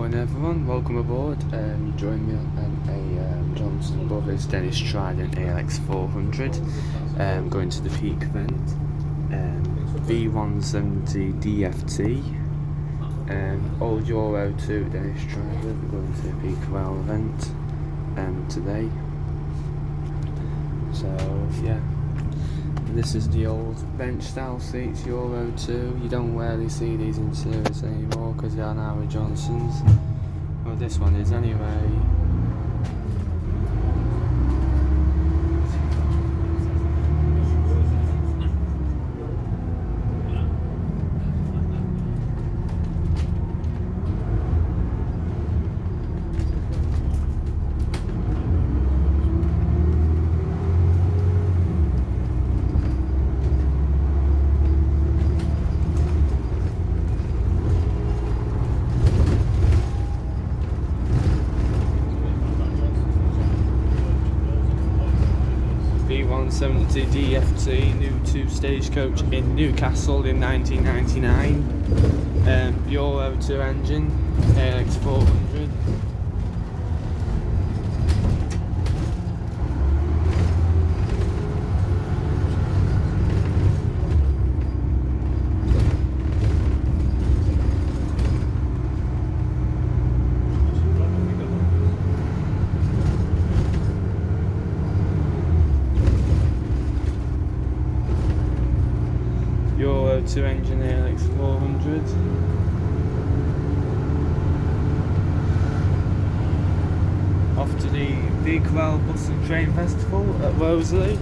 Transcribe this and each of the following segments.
morning everyone, welcome aboard. You join me on a Johnson Brothers Dennis Trident ALX 400 going to the peak event, V170 DFT, old Euro 2 Dennis Trident going to the peak well event today. So yeah, this is the old bench style seats, Euro 2. You don't rarely see these in service anymore because they are now with Johnson's. Well, this one is anyway. V170 DFT, new 2 stagecoach in Newcastle in 1999. Euro 2 engine, ALX 400. Euro 2 engine ALX 400. Off to the V170 Bus and Train Festival at Rowsley.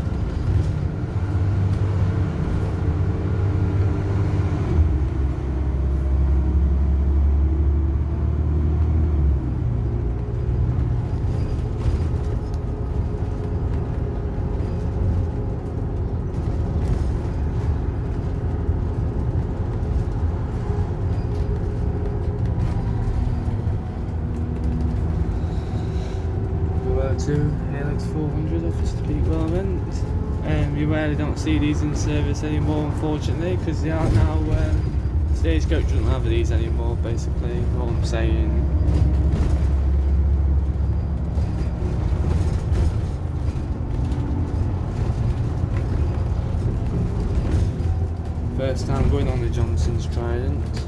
To ALX 400 off the peak well event. You rarely don't see these in service anymore, unfortunately, because they are now stagecoach doesn't have these anymore, basically, what I'm saying. First time going on the Johnson's Trident.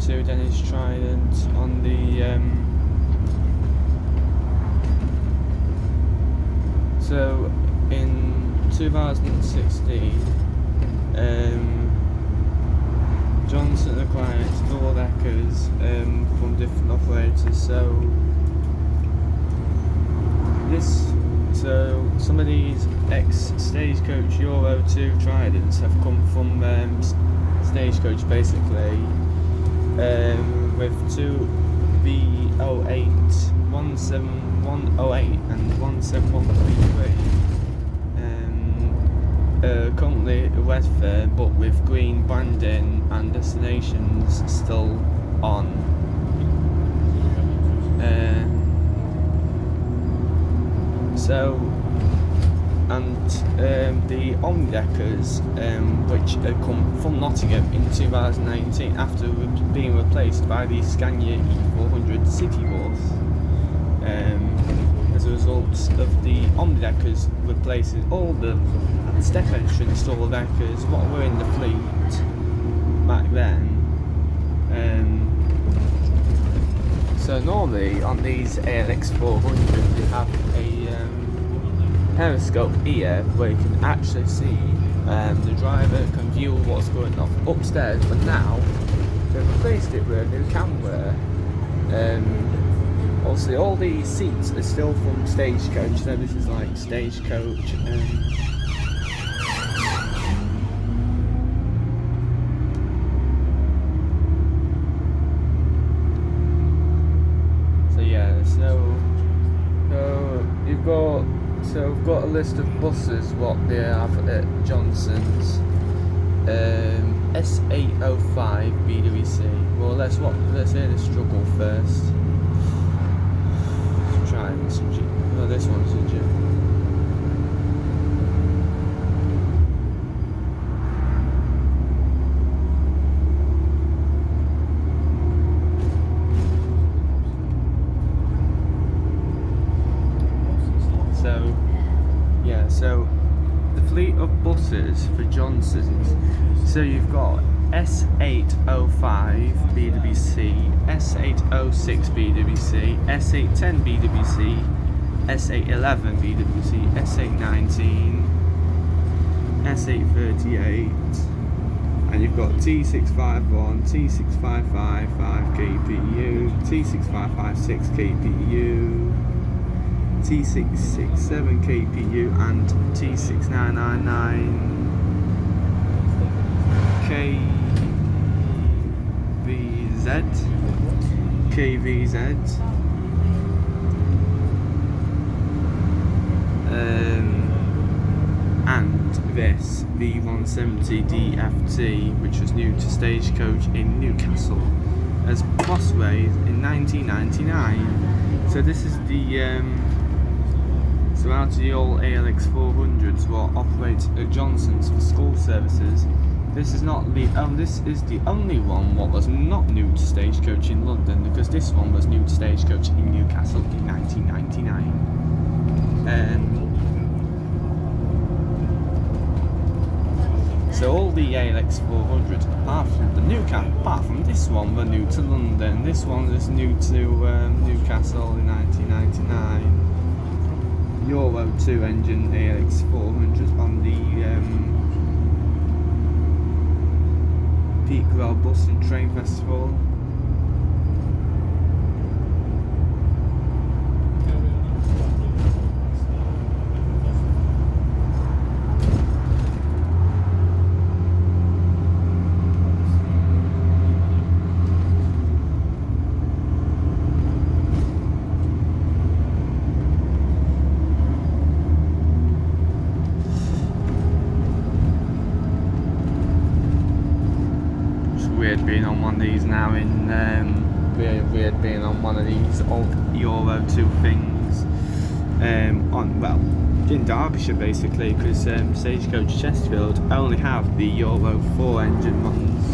2 Dennis Trident on the so in 2016 Johnson acquired double deckers from different operators. So some of these ex-Stagecoach Euro 2 Tridents have come from Stagecoach basically, with 2 V08, 17108 and 17133. Currently Redfern, but with green branding and destinations still on. The Omnideckers, which had come from Nottingham in 2019 after being replaced by the Scania E400 City Bus. As a result of the Omnideckers replacing all the step entrance double deckers, what were in the fleet back then. So normally on these ALX 400 they have a periscope here where you can actually see the driver can view what's going on upstairs, but now they've replaced it with a new camera. Obviously all the seats are still from Stagecoach, so this is like Stagecoach. So we've got a list of buses what they have at Johnson's. S805 BWC. Well, let's hear the struggle first. Let's try this one. Oh, this one's a G. So the fleet of buses for Johnson's, so you've got S805 BWC, S806 BWC, S810 BWC, S811 BWC, S819, S838, and you've got T651, T655 5KPU, T6556 KPU, T667 KPU and T6999 KVZ, and this V170 DFT, which was new to Stagecoach in Newcastle as Bossways in 1999. So this is the so out of the old ALX 400s what operates at Johnson's for school services, this is not the this is the only one what was not new to Stagecoach in London, because this one was new to Stagecoach in Newcastle in 1999. So all the ALX 400s apart from this one were new to London. This one is new to Newcastle in 1999. Euro 2 engine ALX 400s on the Peterborough Bus and Train Festival. Weird being on one of these now weird being on one of these old Euro 2 things in Derbyshire basically, because Stagecoach Chesterfield only have the Euro 4 engine ones.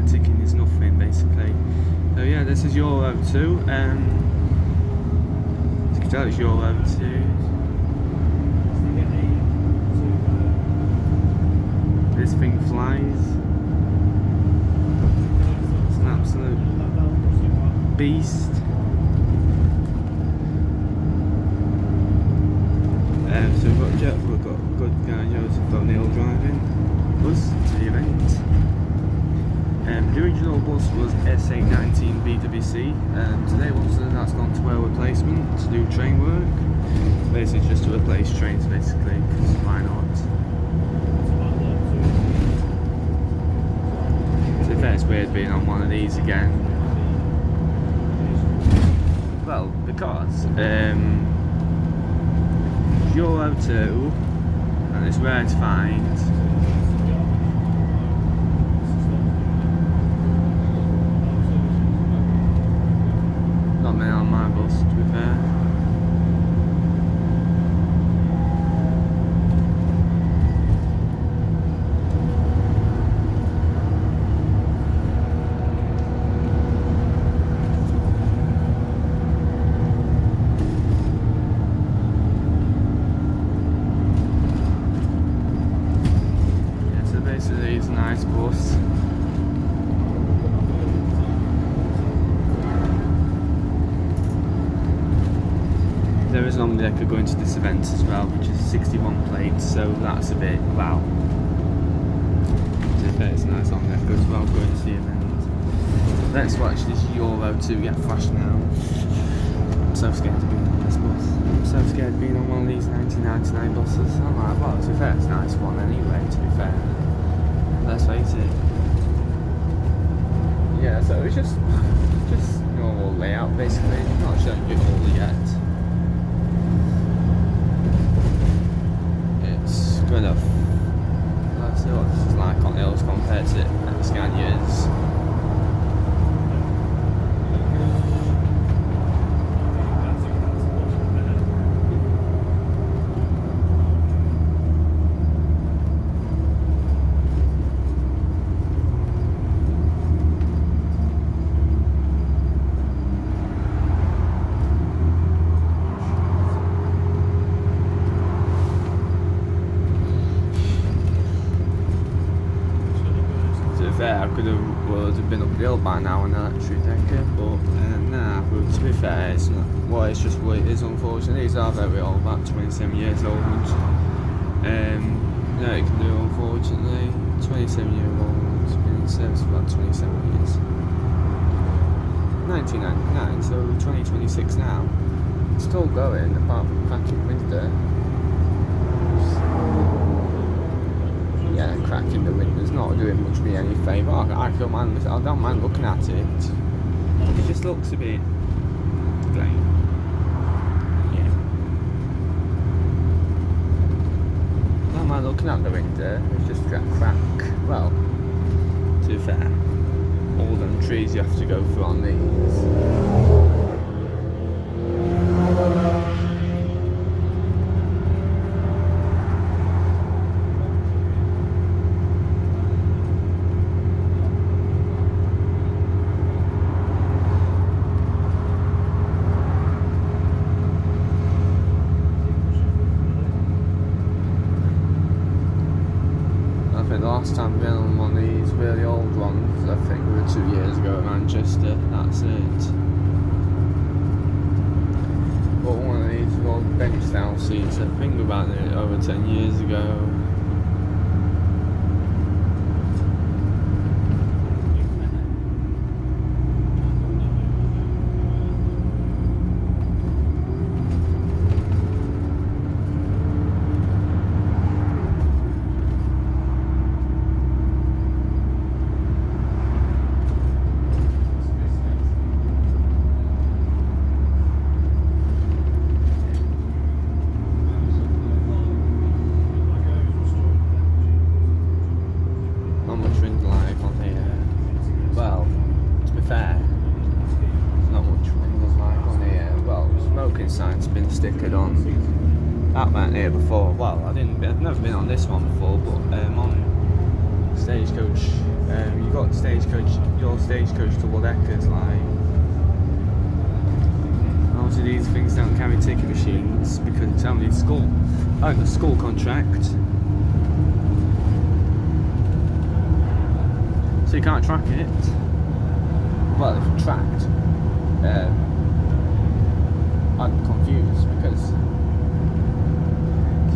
ticking is nothing basically. So yeah, this is Euro 2. As you can tell, it's Euro 2. This thing flies. It's an absolute beast. So we've got a good guy Joseph O'Neill driving us to the event. The original bus was S819 BWC. Today that's gone to air replacement to do train work. Basically just to replace trains basically, because why not? So if it's weird being on one of these again. Well, because Euro 2 and it's rare to find. Not many on my bus, to be fair. It's a nice bus. There is an omni-decker going to this event as well, which is 61 plates, so that's a bit wow. It's a nice omni-decker as well going to the event. Let's watch this Euro 2 get flashed now. I'm so scared to be on this bus. I'm so scared of being on one of these 1999 buses. I'm like, well, to be fair, it's a nice one anyway, to be fair. Let's face it. Yeah, so it's just normal layout basically. Not showing you all yet. It's good enough. Let's see what this is like on hills compared to the Scanias. I could have been up the hill by now on an electric decker, but nah, but to be fair, it's not. Well, it's just what it is, unfortunately. These are very old, about 27 years old. No, it can do, unfortunately. 27-year-old, it's been in service for about 27 years. 1999, so 2026 now. It's still going, apart from cracking window. Yeah, cracking the window's not doing much me any favour. I don't mind looking at it. It just looks a bit plain. Yeah. I don't mind looking at the window. It's just crack. Well, to be fair, all them trees you have to go through on these. The last time I've been on one of these really old ones, I think we were 2 years ago at Manchester, that's it. But one of these old bench style seats, I think about it over 10 years ago. Sign's been stickered on that man here before. Well, I've never been on this one before, but on Stagecoach you got stagecoach, your stagecoach double deckers, like obviously these things don't carry ticket machines because it's only school, the school contract, so you can't track it. Well, if you tracked, I'm confused because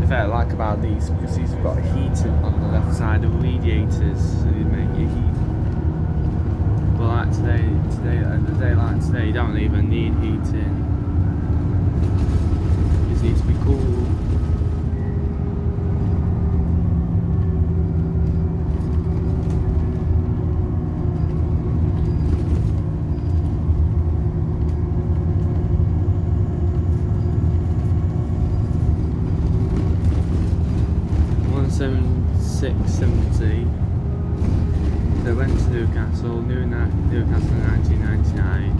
the thing I like about these, because these have got a heater on the left side of radiators, so you make your heat. But like today, a day like today, you don't even need heating. You just need to be cool. $670. They went to Newcastle in 1999.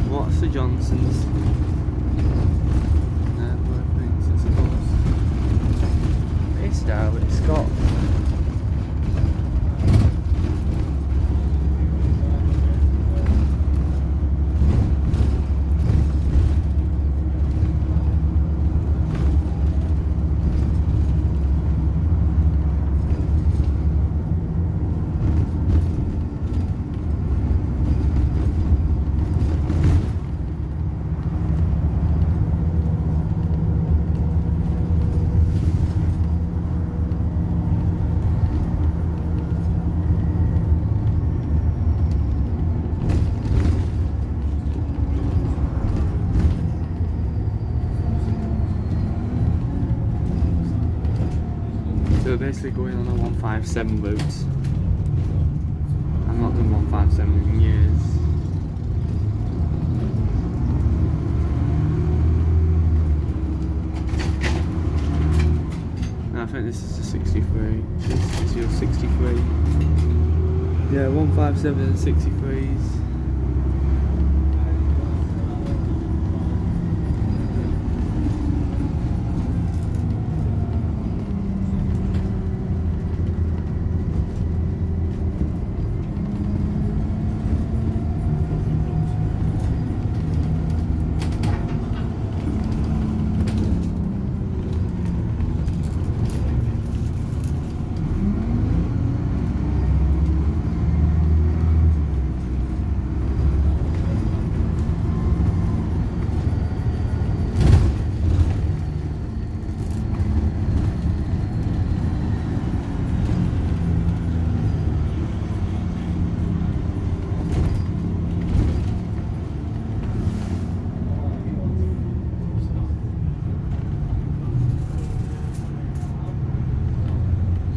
What's the Johnsons? It's though, it's got we're basically going on a 157 route. I've not done 157 in years. No, I think this is the 63. This is your 63. Yeah, 157 and 63s.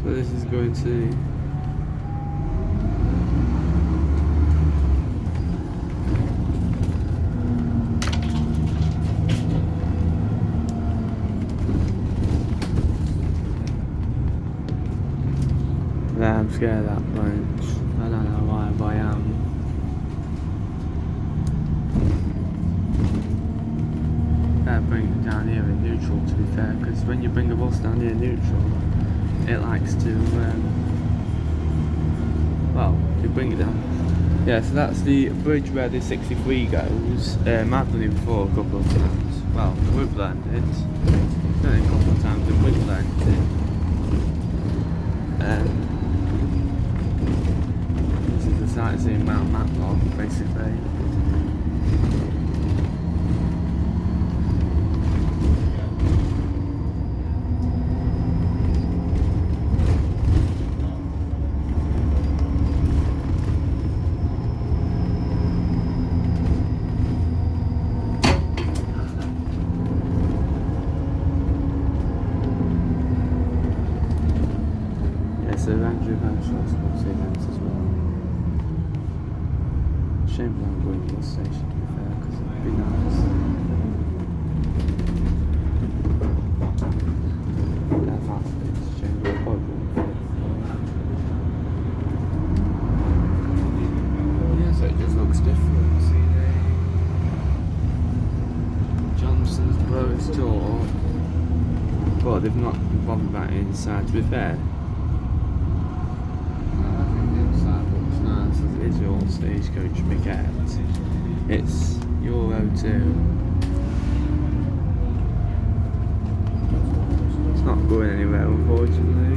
So this is going to I'm scared of that bunch. I don't know why, but I am. Bring it down here in neutral, to be fair, because when you bring a bus down here in neutral, it likes to, well, you bring it down. Yeah, so that's the bridge where the 63 goes. I've done it before a couple of times. Well, we've learned it. Done it a couple of times and we've learned it. This is the sightseeing Mount Matlock, basically. It's a roundabout short sports events as well. Shame we aren't going to the bus station, to be fair, because it'd be nice. Yeah, that's a bit strange. We'll probably yeah, so it just looks different. See there, Johnson's Borough store, but they've not bothered about it inside. To be fair, I think the inside looks nice as it is your stagecoach maquette. It's Euro 2. It's not going anywhere, unfortunately.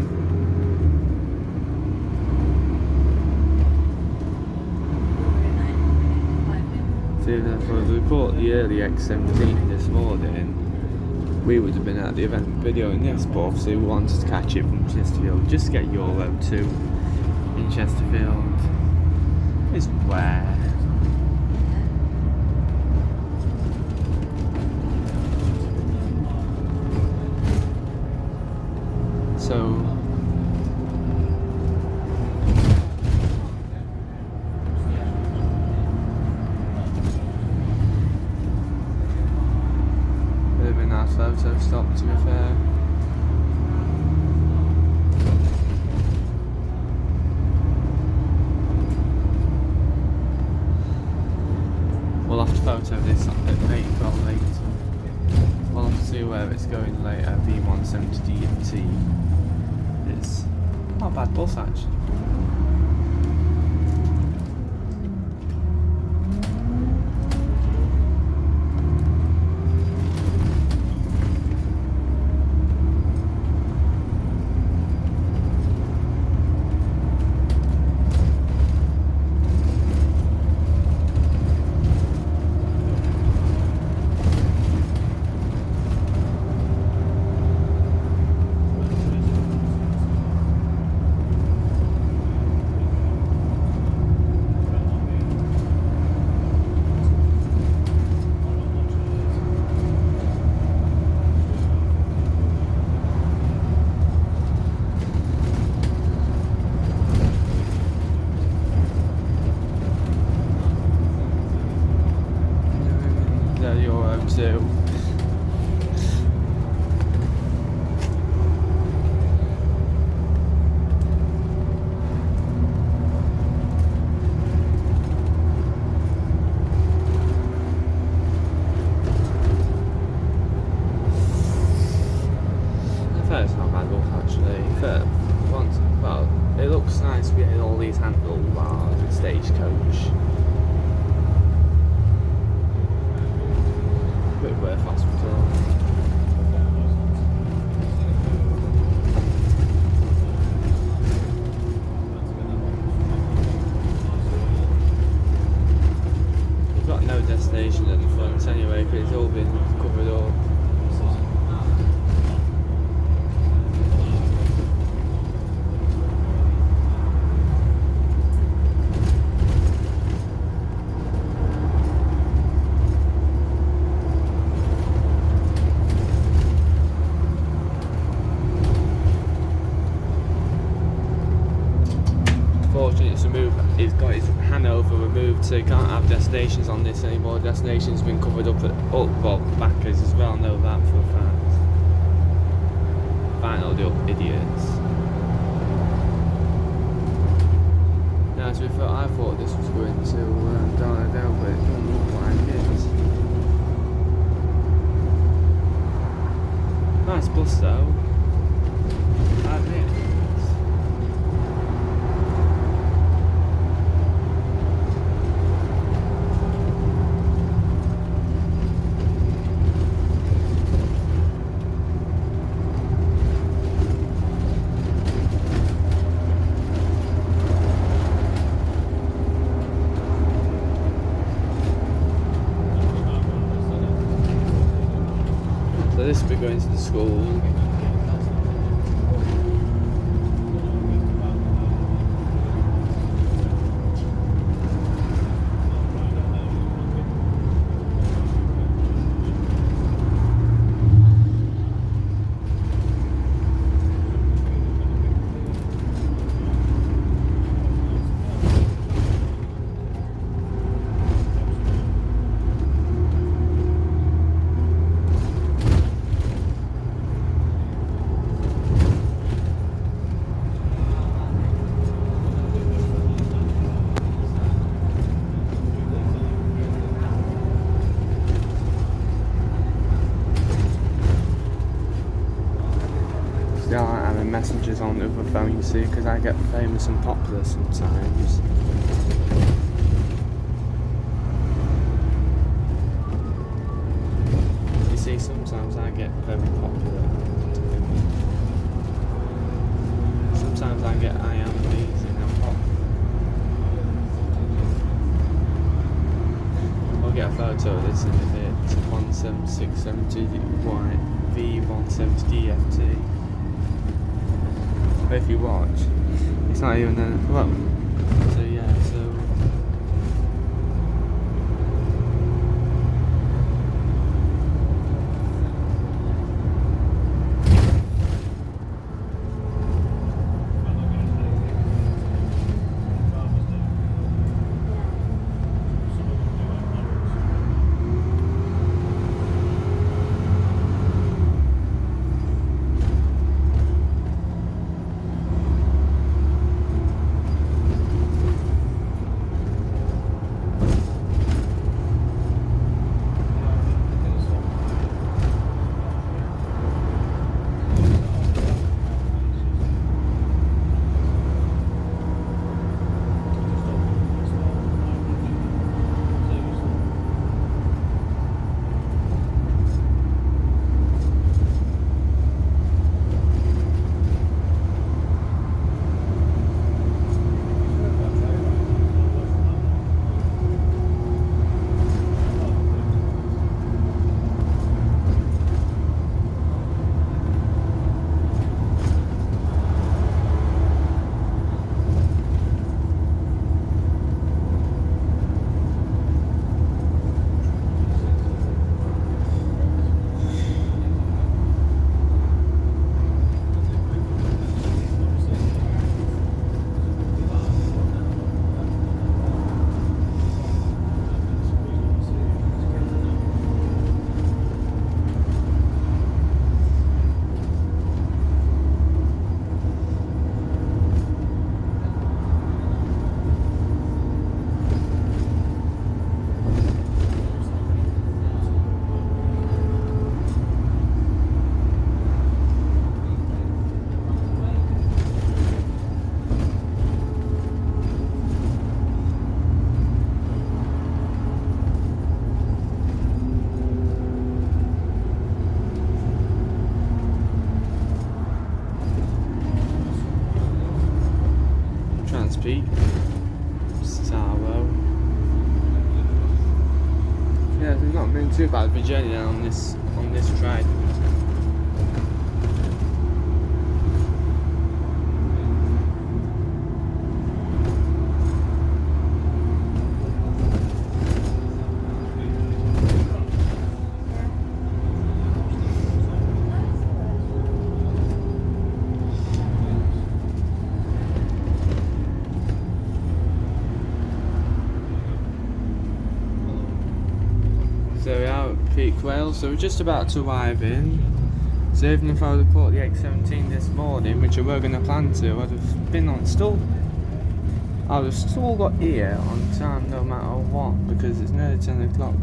So if I report the early X17 this morning, we would have been at the event videoing this, but obviously we wanted to catch it from Chesterfield, just to get Euro 2 in Chesterfield. It's where. So bit of a nice photo stop, to be fair. We'll have to photo this at 8 o'clock later. We'll have to see where it's going later. V170 DFT. It's not a bad bus actually. Euro 2. It's not bad look actually. Well, it looks nice with all these handlebars and stagecoach. Whitworth Hospital. We've got no destination at the front anyway because it's all been covered up. He's got his Hanover removed, so he can't have destinations on this anymore. Destinations been covered up at well, backers as well, know that for a fact. Find all the idiots. Now, to be fair, I thought this was going to Darnadale, but it doesn't look like it. Nice bus though. I admit. So this will be going to the school. pictures on the other phone, you see, because I get famous and popular sometimes. You see, sometimes I get very popular. Sometimes I am amazing and popular. I'll get a photo of this in a bit. 17670 white V170 DFT. But if you watch, it's not even there. Well, so yeah, so. Transpeak, Starro. Yeah, it's not been too bad of a journey on this ride. So we're out at Peak Wales, so we're just about to arrive in. So even if I would have caught the X17 this morning, which I were going to plan to, I'd have been on I would have still got here on time no matter what, because it's nearly 10 o'clock.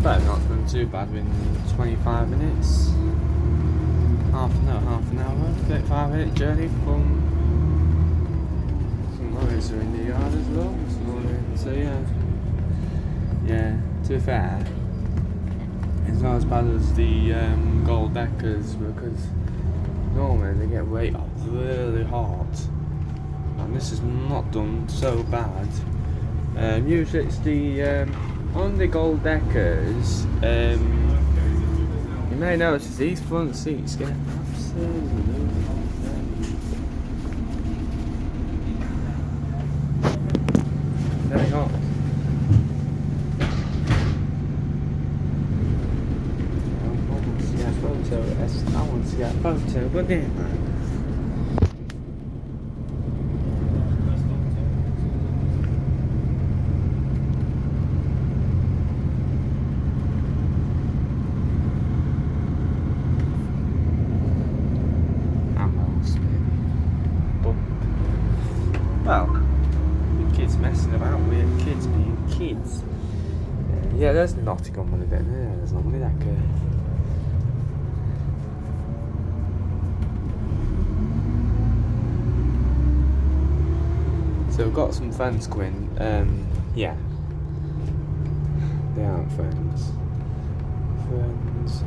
But not been too bad in 25 minutes. Half an hour, 35-minute journey from some lorries are in the yard as well. So yeah, to be fair, it's not as bad as the gold deckers, because normally they get weight up really hot, and this is not done so bad. Usually it's the on the gold deckers, you may notice these front seats get absolutely very hot. I want to get a photo, but yeah, man. Yeah, there's Nottingham on a bit, yeah, there's not money that good. So we've got some friends going, yeah. They aren't friends. Friends.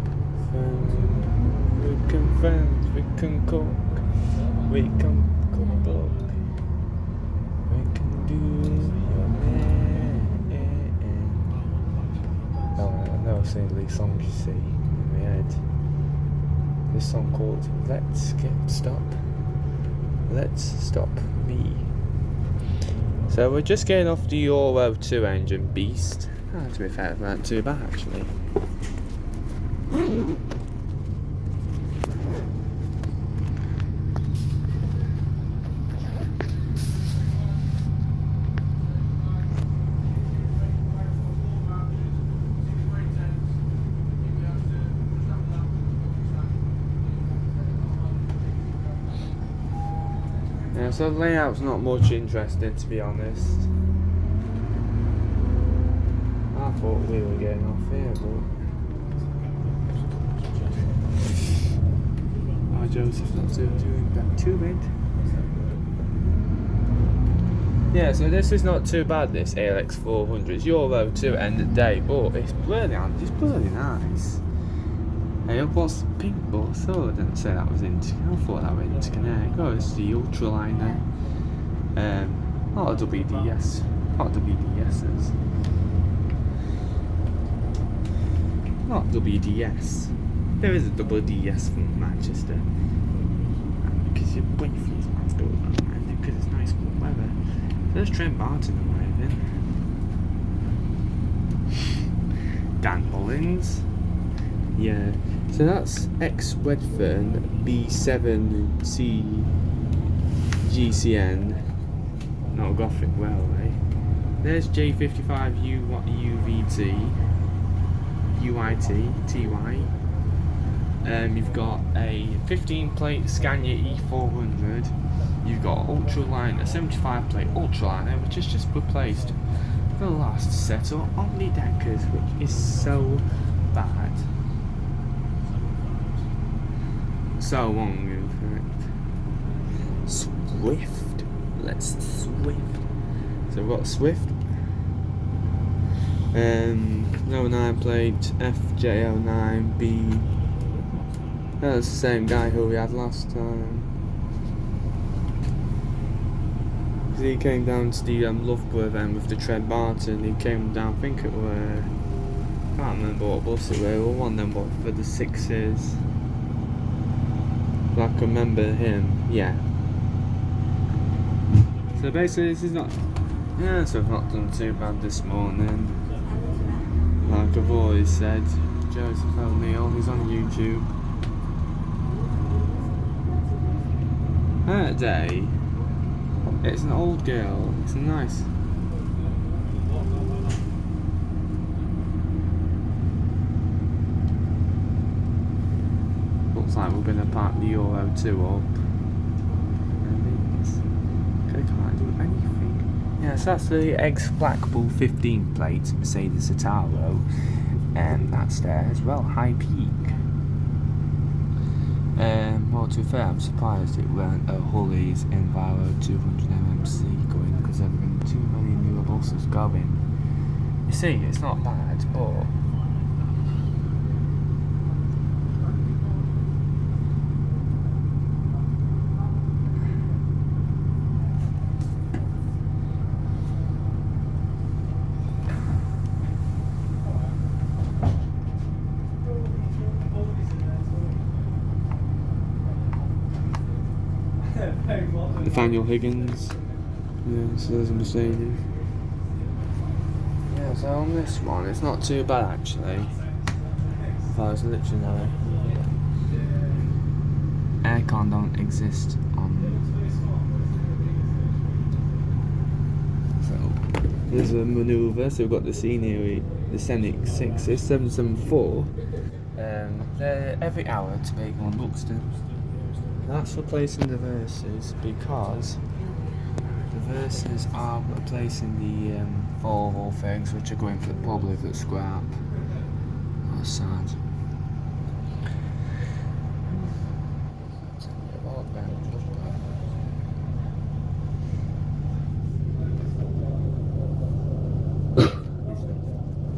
We can friends, we can cook, we can cook, we can do your man. Oh, I never sing these songs, you see, in my head. This song called Let's Stop Me. So we're just getting off the Euro 2 engine beast. To be fair, it's not too bad actually. Yeah, so the layout's not much interesting, to be honest. I thought we were getting off here, but Joseph's not doing that too bad. Yeah, so this is not too bad, this ALX 400. It's Euro 2 at the end of the day, but it's bloody nice. Hey, it was pink, but I thought I didn't say that was interconnect. I thought that was interconnect. Oh, it's the ultraliner. Not a WDS. Not WDSs. Not WDS. There is a WDS from Manchester. Because your boyfriend's man's got and because it's nice warm weather. There's Trent Barton arriving. Dan Mullins. Yeah. So that's ex-Redfern B7C GCN. Not Gothic Railway. There's J55 UVT. UIT, TY. You've got a 15 plate Scania E400. You've got ultraliner, 75 plate ultraliner, which is just replaced the last set of Omni Deckers, which is so bad. So long, in fact. Swift. Let's Swift. So we've got Swift. 09 plate FJ09B. That's the same guy who we had last time. Because he came down to the Loughborough event with the Trent Barton. He came down, I think it were, I can't remember what bus it were, one of them but for the 6s. I can remember him, yeah. So basically this is not, yeah, so I've not done too bad this morning. Like I've always said, Joseph O'Neill, he's on YouTube. That day, it's an old girl, it's a nice. Looks like we're going to park the Euro 2 up. I can't do anything. Yeah, so that's the ex-Blackpool 15 plate Mercedes Citaro. And that's there as well, High Peak. Well, to be fair, I'm surprised it weren't a Hulley's Enviro 200 MMC going, because there have been too many newer buses going. You see, it's not bad, but Nathaniel Higgins. Yeah, so there's a Mercedes. Yeah, so on this one, it's not too bad actually. If I was literally there. Aircon don't exist on. So there's a manoeuvre. So we've got the scenery, the Scenic 6s, 774. They're every hour to make on Buxton. That's replacing the Versys because the Versys are replacing the Volvo things which are going for probably for scrap. That's sad.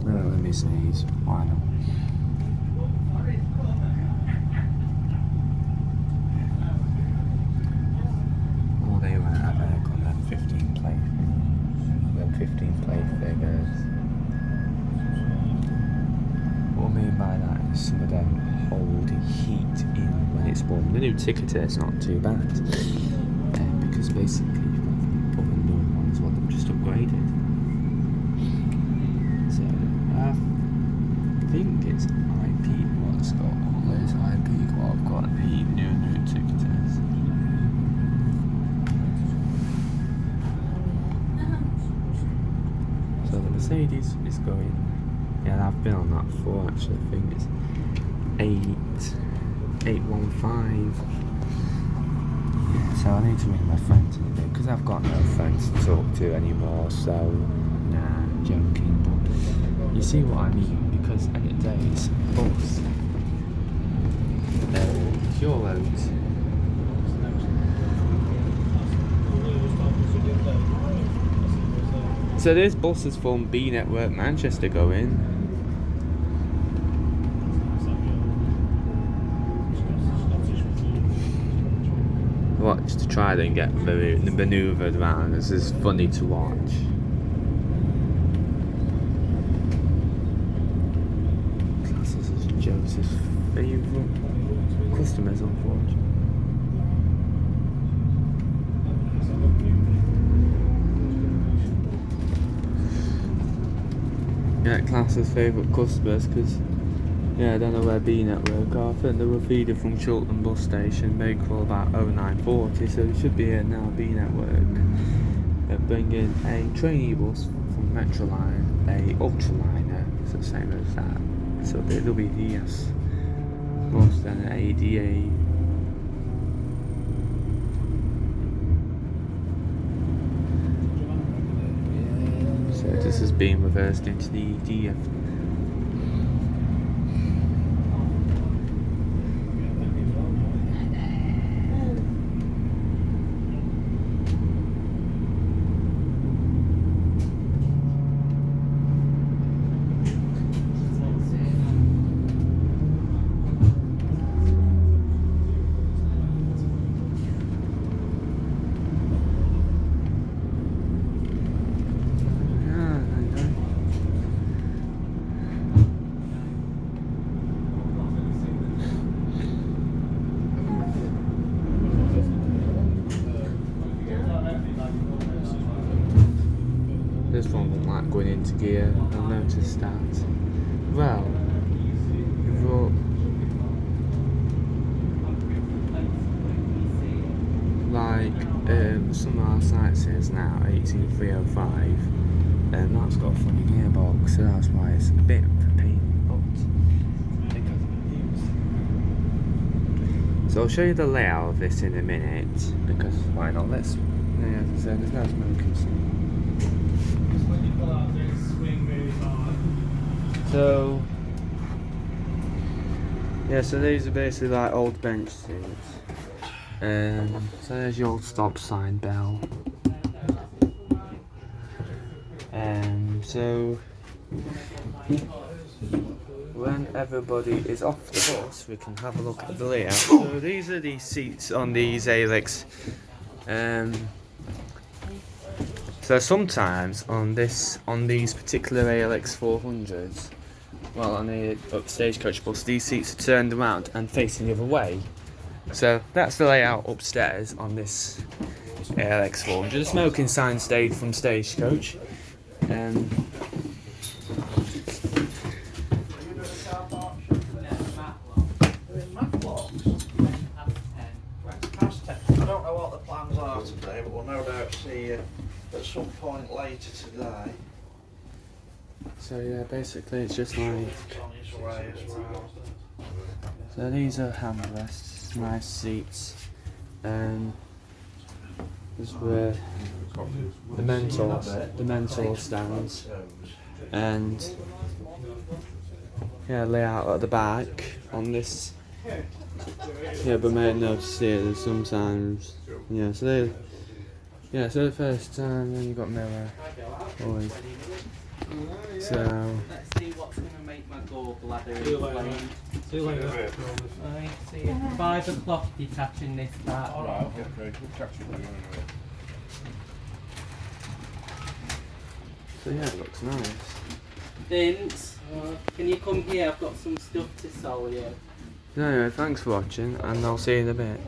Let me sneeze. Why not? Oh, they went out there got them 15 plate. Them 15 plate figures. What I mean by that is some of them hold heat in when it's warm. The new ticketer is not too bad. Because basically you've got the other new ones what they've just upgraded. So I think it's IP what's got all those IP what I've got the new ticketers. So the Mercedes is going. Yeah, I've been on that before actually. I think it's 815. So I need to ring my friends in a bit because I've got no friends to talk to anymore. So nah, joking. But you see what I mean? Because any days, bus, euros. So there's buses from B Network Manchester going. Watch to try and get manoeuvred around. This is funny to watch. Classes as Joseph's favourite customers, unfortunately. Yeah, Class's favourite customers because yeah, I don't know where B Network are. I think they were feeding from Chiltern bus station. They call about 0940, so it should be here now. B Network. They're bringing a trainee bus from Metroline, a ultraliner, it's the same as that. So it'll be the ES bus, then an ADA. So this is being reversed into the DFT. This one won't like going into gear, I've noticed that. Well, you've got like some of our sites is now 18305 and that's got a funny gearbox, so that's why it's a bit of a pain in the butt. So I'll show you the layout of this in a minute, because why not? Let's, yeah, as I said, there's no smoking scene. So yeah, so these are basically like old bench seats. So there's your old stop sign bell. So when everybody is off the bus, we can have a look at the layout. So these are the seats on these ALEX. So sometimes on these particular ALX 400s, well, on the stagecoach bus, these seats are turned around and facing the other way. So that's the layout upstairs on this ALX 400. The smoking sign stayed from stagecoach. I don't know what the plans are today, but we'll no doubt see you at some point later today. So yeah, basically it's just like, so these are handrests, nice seats. is where the mentor stands, and yeah, layout at the back on this. Yeah, but made notice here that sometimes, yeah, so the first time, then you got mirror. Always. So. Let's see what's going to make my gallbladder See you later. inflamed. See you later. Right, see you at 5 o'clock detaching this part. Alright, okay, we'll catch you later anyway. So yeah, it looks nice. Vince, can you come here? I've got some stuff to sell you. So anyway, thanks for watching, and I'll see you in a bit.